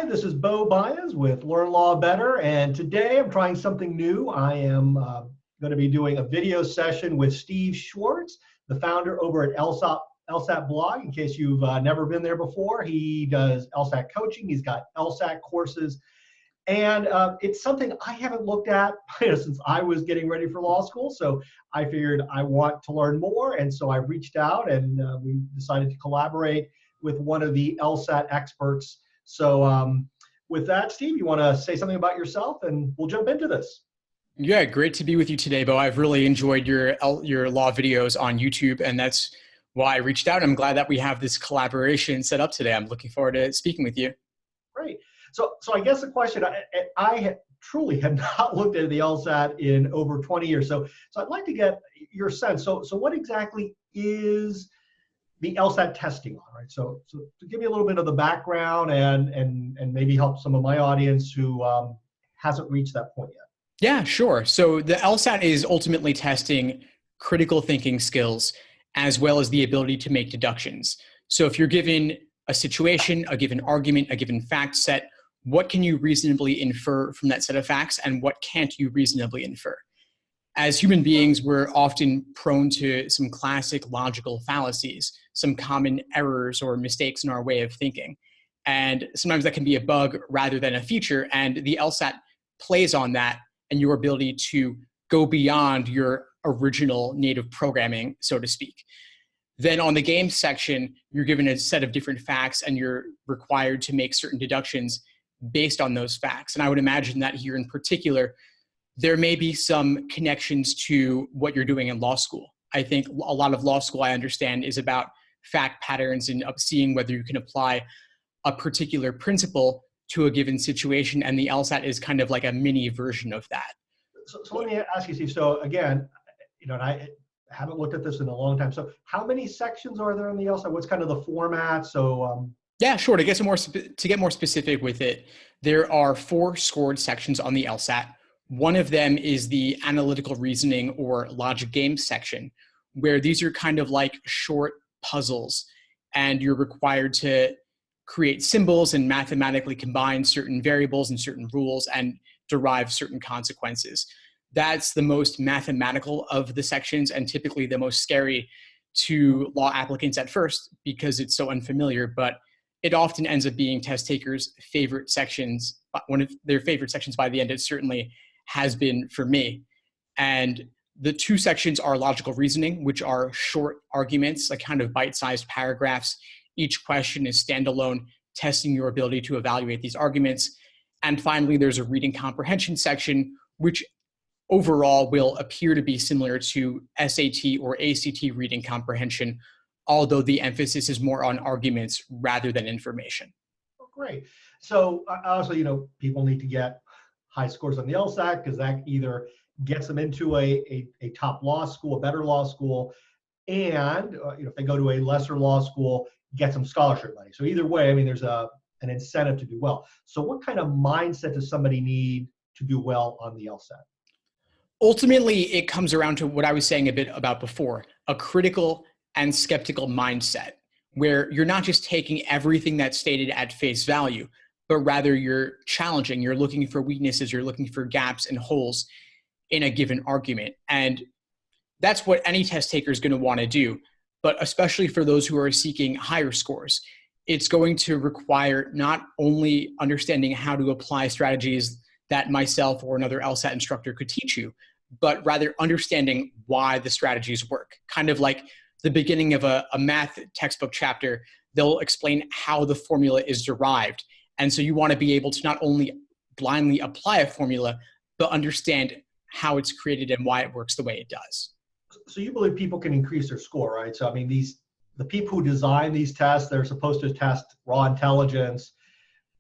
This is Beau Baez with Learn Law Better, and today I'm trying something new. I am going to be doing a video session with Steve Schwartz, the founder over at LSAT blog. In case you've never been there before, he does LSAT coaching. He's got LSAT courses, and it's something I haven't looked at since I was getting ready for law school. So I figured I want to learn more, and so I reached out, and we decided to collaborate with one of the LSAT experts. So with that, Steve, you want to say something about yourself, and we'll jump into this. Yeah, great to be with you today, Beau. I've really enjoyed your law videos on YouTube, and that's why I reached out. I'm glad that we have this collaboration set up today. I'm looking forward to speaking with you. Great. So I guess the question, I truly have not looked at the LSAT in over 20 years. So I'd like to get your sense. So what exactly is the LSAT testing on, right? So to give me a little bit of the background and maybe help some of my audience who hasn't reached that point yet. Yeah, sure. So the LSAT is ultimately testing critical thinking skills as well as the ability to make deductions. So if you're given a situation, a given argument, a given fact set, what can you reasonably infer from that set of facts, and what can't you reasonably infer? As human beings, we're often prone to some classic logical fallacies, some common errors or mistakes in our way of thinking. And sometimes that can be a bug rather than a feature. And the LSAT plays on that and your ability to go beyond your original native programming, so to speak. Then on the game section, you're given a set of different facts and you're required to make certain deductions based on those facts. And I would imagine that here in particular, there may be some connections to what you're doing in law school. I think a lot of law school, I understand, is about fact patterns and seeing whether you can apply a particular principle to a given situation, and the LSAT is kind of like a mini version of that. So let me ask you, Steve. So again, and I haven't looked at this in a long time. So how many sections are there in the LSAT? What's kind of the format? So yeah, sure. To get more specific with it, there are 4 scored sections on the LSAT. One of them is the analytical reasoning or logic game section, where these are kind of like short puzzles, and you're required to create symbols and mathematically combine certain variables and certain rules and derive certain consequences. That's the most mathematical of the sections, and typically the most scary to law applicants at first because it's so unfamiliar, but it often ends up being test takers' favorite sections, one of their favorite sections by the end. It certainly has been for me. And the 2 sections are logical reasoning, which are short arguments, like kind of bite-sized paragraphs. Each question is standalone, testing your ability to evaluate these arguments. And finally, there's a reading comprehension section, which overall will appear to be similar to SAT or ACT reading comprehension, although the emphasis is more on arguments rather than information. Oh, great. So also, people need to get high scores on the LSAT because that either gets them into a top law school, a better law school, and if they go to a lesser law school, get some scholarship money. So either way, there's an incentive to do well. So what kind of mindset does somebody need to do well on the LSAT? Ultimately, it comes around to what I was saying a bit about before, a critical and skeptical mindset, where you're not just taking everything that's stated at face value, but rather you're challenging, you're looking for weaknesses, you're looking for gaps and holes in a given argument. And that's what any test taker is going to want to do. But especially for those who are seeking higher scores, it's going to require not only understanding how to apply strategies that myself or another LSAT instructor could teach you, but rather understanding why the strategies work. Kind of like the beginning of a math textbook chapter, they'll explain how the formula is derived. And so you want to be able to not only blindly apply a formula, but understand how it's created and why it works the way it does. So you believe people can increase their score, right? So the people who design these tests, they're supposed to test raw intelligence.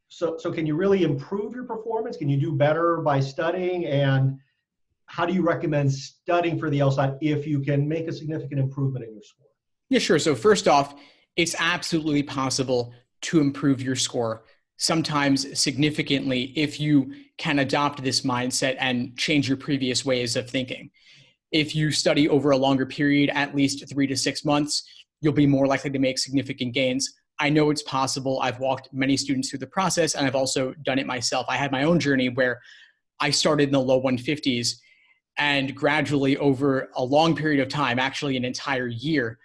So can you really improve your performance? Can you do better by studying? And how do you recommend studying for the LSAT if you can make a significant improvement in your score? Yeah, sure. So first off, it's absolutely possible to improve your score, sometimes significantly, if you can adopt this mindset and change your previous ways of thinking. If you study over a longer period, at least 3 to 6 months, you'll be more likely to make significant gains. I know it's possible. I've walked many students through the process, and I've also done it myself. I had my own journey where I started in the low 150s, and gradually over a long period of time, actually an entire year,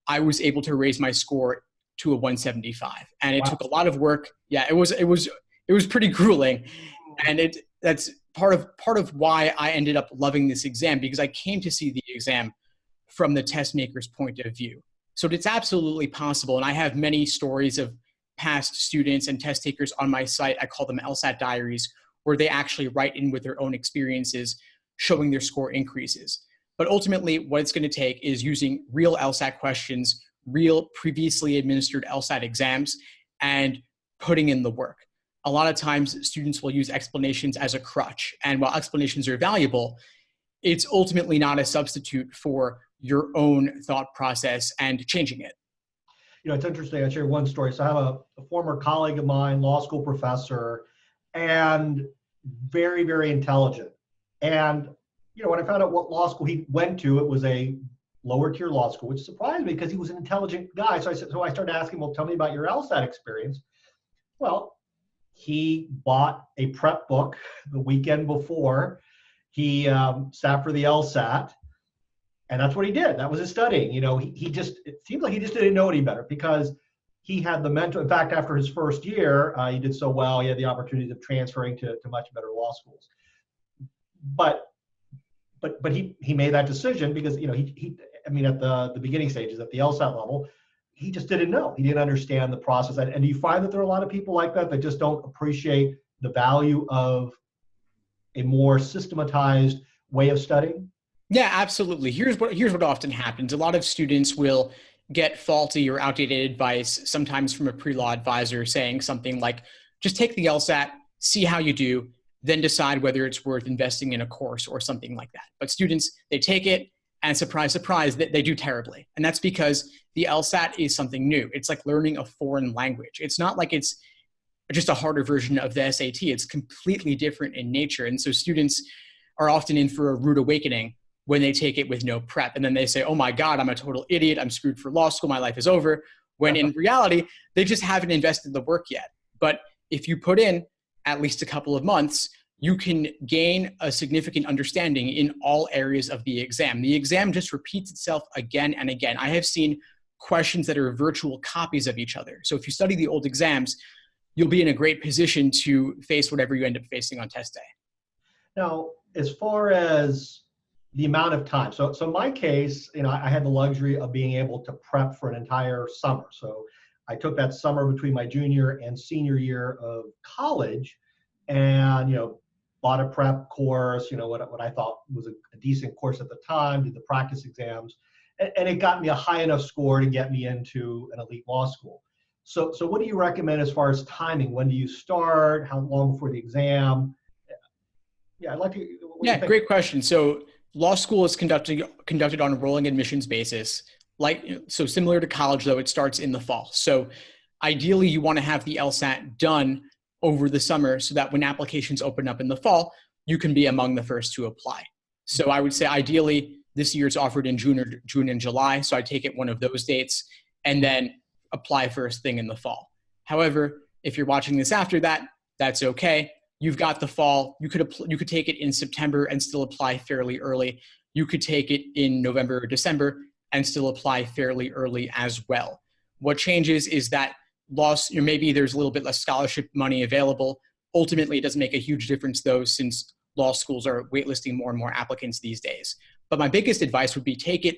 I was able to raise my score to a 175. And it took a lot of work. Yeah, it was pretty grueling. And that's part of why I ended up loving this exam, because I came to see the exam from the test maker's point of view. So it's absolutely possible. And I have many stories of past students and test takers on my site. I call them LSAT diaries, where they actually write in with their own experiences, showing their score increases. But ultimately, what it's going to take is using real LSAT questions, real previously administered LSAT exams, and putting in the work. A lot of times, students will use explanations as a crutch. And while explanations are valuable, it's ultimately not a substitute for your own thought process and changing it. You know, it's interesting. I'll share one story. So I have a former colleague of mine, law school professor, and very, very intelligent. And, you know, when I found out what law school he went to, it was a lower tier law school, which surprised me because he was an intelligent guy. So I started asking, well, tell me about your LSAT experience. Well, he bought a prep book the weekend before. He sat for the LSAT, and that's what he did. That was his studying. You know, it seemed like he just didn't know any better because he had the mental. In fact, after his first year, he did so well, he had the opportunity of transferring to much better law schools. But he made that decision because, you know, I mean, at the beginning stages, at the LSAT level, he just didn't know. He didn't understand the process. And do you find that there are a lot of people like that just don't appreciate the value of a more systematized way of studying? Yeah, absolutely. Here's what often happens. A lot of students will get faulty or outdated advice, sometimes from a pre-law advisor, saying something like, just take the LSAT, see how you do, then decide whether it's worth investing in a course or something like that. But students, they take it, and surprise, surprise, they do terribly. And that's because the LSAT is something new. It's like learning a foreign language. It's not like it's just a harder version of the SAT. It's completely different in nature. And so students are often in for a rude awakening when they take it with no prep. And then they say, oh my God, I'm a total idiot. I'm screwed for law school. My life is over. When in reality, they just haven't invested the work yet. But if you put in at least a couple of months, you can gain a significant understanding in all areas of the exam. The exam just repeats itself again and again. I have seen questions that are virtual copies of each other. So if you study the old exams, you'll be in a great position to face whatever you end up facing on test day. Now, as far as the amount of time, so in my case, you know, I had the luxury of being able to prep for an entire summer. So I took that summer between my junior and senior year of college, and, you know, bought a prep course, you know, what I thought was a decent course at the time, did the practice exams, and it got me a high enough score to get me into an elite law school. So what do you recommend as far as timing? When do you start? How long before the exam? Yeah, I'd like to. Yeah, great question. So law school is conducted on a rolling admissions basis. So similar to college, though, it starts in the fall. So ideally, you want to have the LSAT done over the summer so that when applications open up in the fall, you can be among the first to apply. So I would say ideally this year it's offered in June and July. So I take it one of those dates and then apply first thing in the fall. However, if you're watching this after that, that's okay. You've got the fall. You could take it in September and still apply fairly early. You could take it in November or December and still apply fairly early as well. What changes is that maybe there's a little bit less scholarship money available. Ultimately, it doesn't make a huge difference though, since law schools are waitlisting more and more applicants these days. But my biggest advice would be take it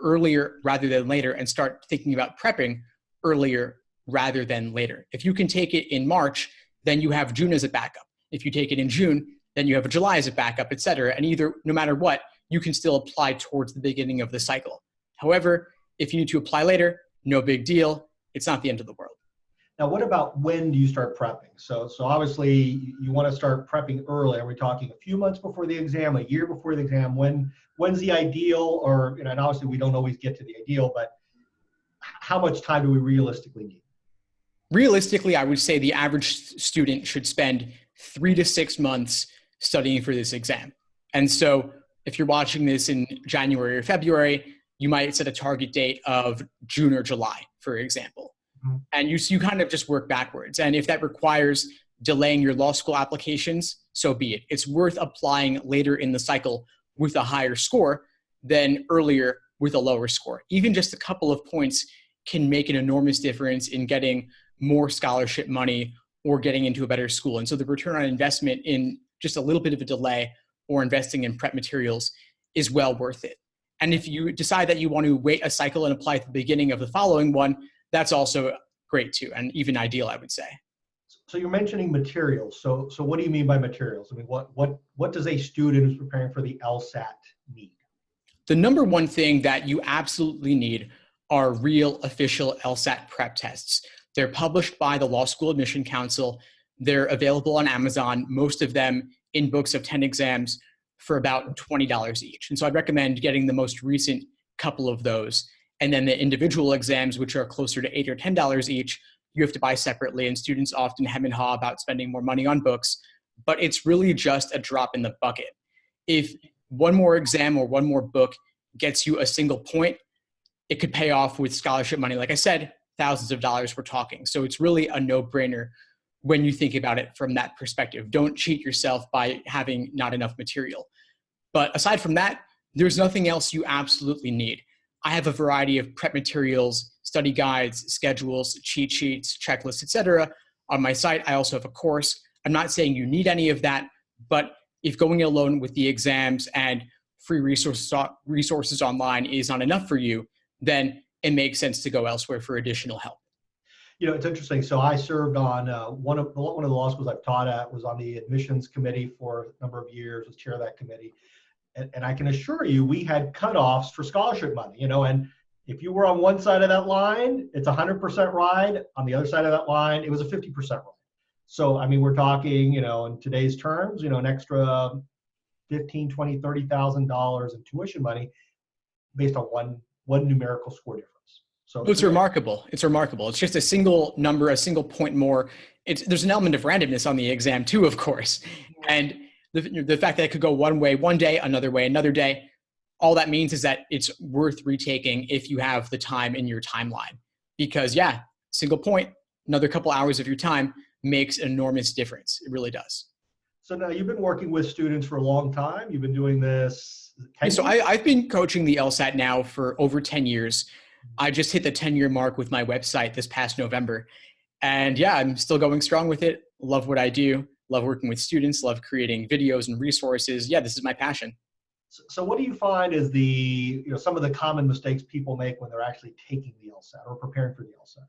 earlier rather than later and start thinking about prepping earlier rather than later. If you can take it in March, then you have June as a backup. If you take it in June, then you have July as a backup, et cetera. And no matter what, you can still apply towards the beginning of the cycle. However, if you need to apply later, no big deal. It's not the end of the world. Now, what about when do you start prepping? So obviously you want to start prepping early. Are we talking a few months before the exam, a year before the exam? When's the ideal? Or, you know, and obviously we don't always get to the ideal, but how much time do we realistically need? Realistically, I would say the average student should spend 3 to 6 months studying for this exam. And so if you're watching this in January or February, you might set a target date of June or July, for example. Mhm. And you kind of just work backwards. And if that requires delaying your law school applications, so be it. It's worth applying later in the cycle with a higher score than earlier with a lower score. Even just a couple of points can make an enormous difference in getting more scholarship money or getting into a better school. And so the return on investment in just a little bit of a delay or investing in prep materials is well worth it. And if you decide that you want to wait a cycle and apply at the beginning of the following one, that's also great too, and even ideal, I would say. So you're mentioning materials. So what do you mean by materials? I mean, what does a student who's preparing for the LSAT need? The number one thing that you absolutely need are real official LSAT prep tests. They're published by the Law School Admission Council. They're available on Amazon, most of them in books of 10 exams for about $20 each. And so I'd recommend getting the most recent couple of those. And then the individual exams, which are closer to $8 or $10 each, you have to buy separately. And students often hem and haw about spending more money on books, but it's really just a drop in the bucket. If one more exam or one more book gets you a single point, it could pay off with scholarship money. Like I said, thousands of dollars we're talking. So it's really a no-brainer when you think about it from that perspective. Don't cheat yourself by having not enough material. But aside from that, there's nothing else you absolutely need. I have a variety of prep materials, study guides, schedules, cheat sheets, checklists, etc. on my site. I also have a course. I'm not saying you need any of that, but if going alone with the exams and free resources online is not enough for you, then it makes sense to go elsewhere for additional help. You know, it's interesting. So I served on one of the law schools I've taught at, was on the admissions committee for a number of years, was chair of that committee. And I can assure you, we had cutoffs for scholarship money, you know, and if you were on one side of that line, it's 100% ride. On the other side of that line, it was a 50% ride. So, I mean, we're talking, you know, in today's terms, you know, an extra $15,000, $20,000, $30,000 in tuition money based on one numerical score difference. So it's remarkable. It's remarkable. It's just a single number, a single point more. There's an element of randomness on the exam too, of course. And the fact that it could go one way one day, another way another day, all that means is that it's worth retaking if you have the time in your timeline. Because yeah, single point, another couple hours of your time makes an enormous difference. It really does. So now you've been working with students for a long time. You've been doing this. So I've been coaching the LSAT now for over 10 years. I just hit the 10-year mark with my website this past November. And yeah, I'm still going strong with it. Love what I do. Love working with students. Love creating videos and resources. Yeah, this is my passion. So what do you find is some of the common mistakes people make when they're actually taking the LSAT or preparing for the LSAT?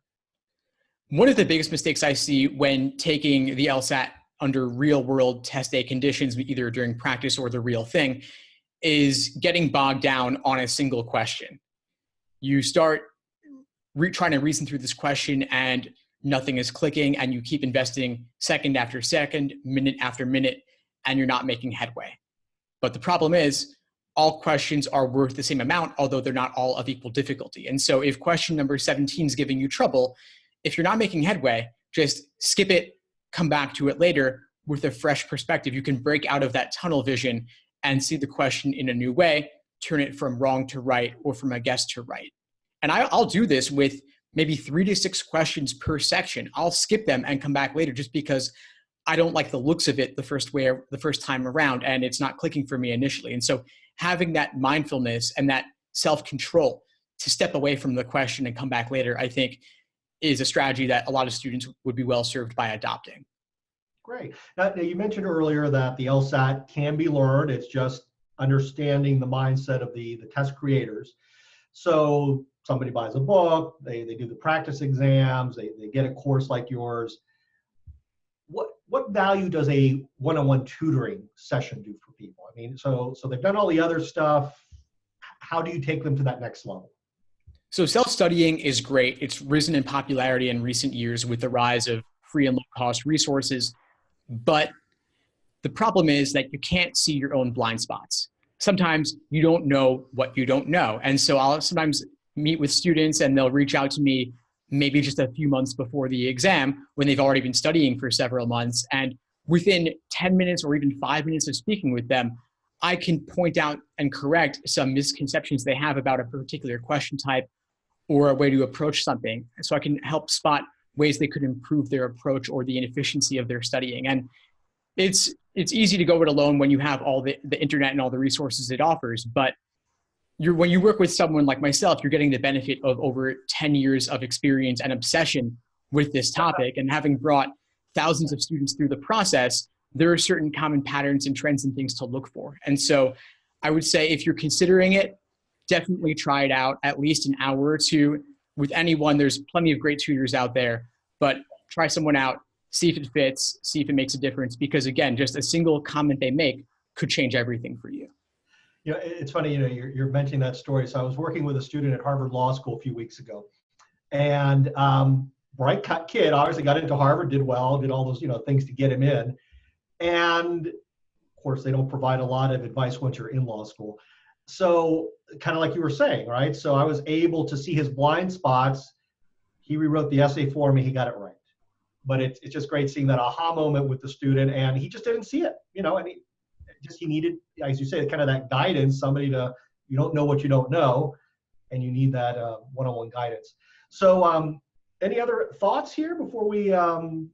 One of the biggest mistakes I see when taking the LSAT under real world test day conditions, either during practice or the real thing, is getting bogged down on a single question. You start trying to reason through this question and nothing is clicking, and you keep investing second after second, minute after minute, and you're not making headway. But the problem is all questions are worth the same amount, although they're not all of equal difficulty. And so if question number 17 is giving you trouble, if you're not making headway, just skip it, come back to it later with a fresh perspective. You can break out of that tunnel vision and see the question in a new way, turn it from wrong to right or from a guess to right. And I'll do this with maybe 3 to 6 questions per section. I'll skip them and come back later just because I don't like the looks of it the first time around, and it's not clicking for me initially. And so having that mindfulness and that self-control to step away from the question and come back later, I think is a strategy that a lot of students would be well served by adopting. Great. Now, you mentioned earlier that the LSAT can be learned. It's just understanding the mindset of the test creators. So somebody buys a book, they do the practice exams, they get a course like yours. What value does a one-on-one tutoring session do for people? I mean, so they've done all the other stuff. How do you take them to that next level? So self-studying is great. It's risen in popularity in recent years with the rise of free and low-cost resources. But the problem is that you can't see your own blind spots. Sometimes you don't know what you don't know. And so I'll sometimes meet with students and they'll reach out to me maybe just a few months before the exam when they've already been studying for several months. And within 10 minutes or even 5 minutes of speaking with them, I can point out and correct some misconceptions they have about a particular question type or a way to approach something. So I can help spot ways they could improve their approach or the inefficiency of their studying. And it's easy to go it alone when you have all the internet and all the resources it offers. But when you work with someone like myself, you're getting the benefit of over 10 years of experience and obsession with this topic. And having brought thousands of students through the process, there are certain common patterns and trends and things to look for. And so I would say if you're considering it, definitely try it out at least an hour or two with anyone. There's plenty of great tutors out there, but try someone out, see if it fits, see if it makes a difference. Because again, just a single comment they make could change everything for you. You know, it's funny, you know, you're mentioning that story. So I was working with a student at Harvard Law School a few weeks ago, and bright kid, obviously got into Harvard, did well, did all those, you know, things to get him in. And of course, they don't provide a lot of advice once you're in law school. So kind of like you were saying, right? So I was able to see his blind spots. He rewrote the essay for me. He got it right. But it's just great seeing that aha moment with the student, and he just didn't see it, you know, and he needed, as you say, kind of that guidance, somebody to, you don't know what you don't know, and you need that one-on-one guidance. So any other thoughts here before we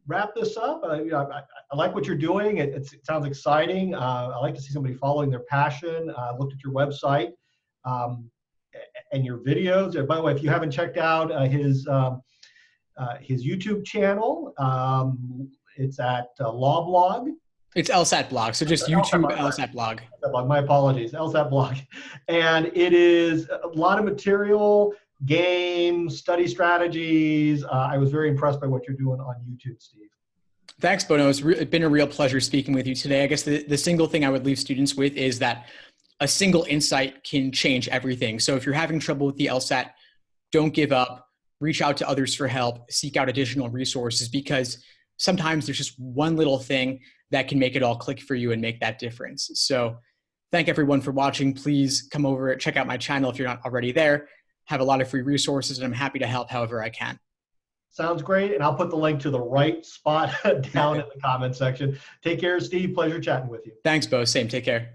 wrap this up? You know, I like what you're doing. It sounds exciting. I like to see somebody following their passion. I looked at your website and your videos. By the way, if you haven't checked out his YouTube channel, it's at Law Blog. It's LSAT blog. So just YouTube LSAT blog. My apologies, LSAT blog. And it is a lot of material, games, study strategies. I was very impressed by what you're doing on YouTube, Steve. Thanks, Bono. It's been a real pleasure speaking with you today. I guess the single thing I would leave students with is that a single insight can change everything. So if you're having trouble with the LSAT, don't give up. Reach out to others for help. Seek out additional resources, because sometimes there's just one little thing that can make it all click for you and make that difference. So thank everyone for watching. Please come over, check out my channel if you're not already there. Have a lot of free resources, and I'm happy to help however I can. Sounds great. And I'll put the link to the right spot down in the comment section. Take care, Steve. Pleasure chatting with you. Thanks, Bo. Same. Take care.